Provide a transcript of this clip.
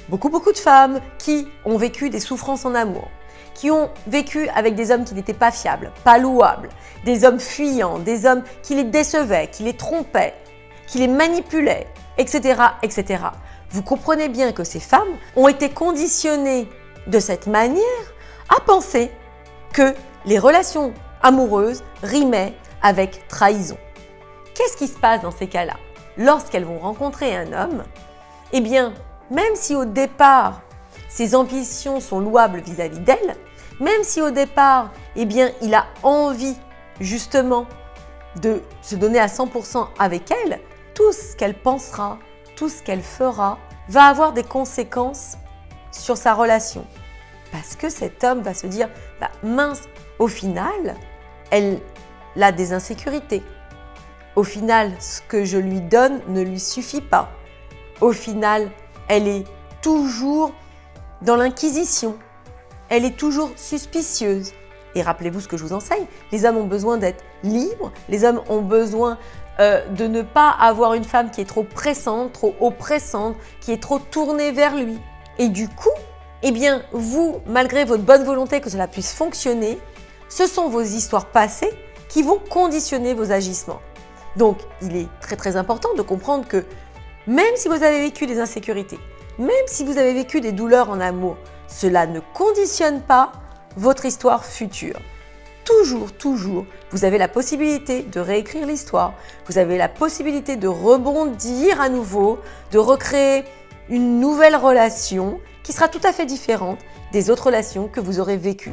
beaucoup de femmes qui ont vécu des souffrances en amour, qui ont vécu avec des hommes qui n'étaient pas fiables, pas louables, des hommes fuyants, des hommes qui les décevaient, qui les trompaient, qui les manipulaient, etc., etc. Vous comprenez bien que ces femmes ont été conditionnées de cette manière à penser que les relations amoureuses rimaient avec trahison. Qu'est-ce qui se passe dans ces cas-là? Lorsqu'elles vont rencontrer un homme, eh bien, même si au départ, ses ambitions sont louables vis-à-vis d'elle, même si au départ, eh bien, il a envie justement de se donner à 100% avec elle, tout ce qu'elle pensera, tout ce qu'elle fera va avoir des conséquences sur sa relation. Parce que cet homme va se dire, mince, au final, elle a des insécurités. Au final, ce que je lui donne ne lui suffit pas. Au final, elle est toujours dans l'inquisition. Elle est toujours suspicieuse. Et rappelez-vous ce que je vous enseigne, les hommes ont besoin d'être libres, les hommes ont besoin de ne pas avoir une femme qui est trop pressante, trop oppressante, qui est trop tournée vers lui. Et du coup, eh bien, vous, malgré votre bonne volonté que cela puisse fonctionner, ce sont vos histoires passées qui vont conditionner vos agissements. Donc, il est très important de comprendre que même si vous avez vécu des insécurités, même si vous avez vécu des douleurs en amour, cela ne conditionne pas votre histoire future. Toujours, vous avez la possibilité de réécrire l'histoire, vous avez la possibilité de rebondir à nouveau, de recréer une nouvelle relation qui sera tout à fait différente des autres relations que vous aurez vécues.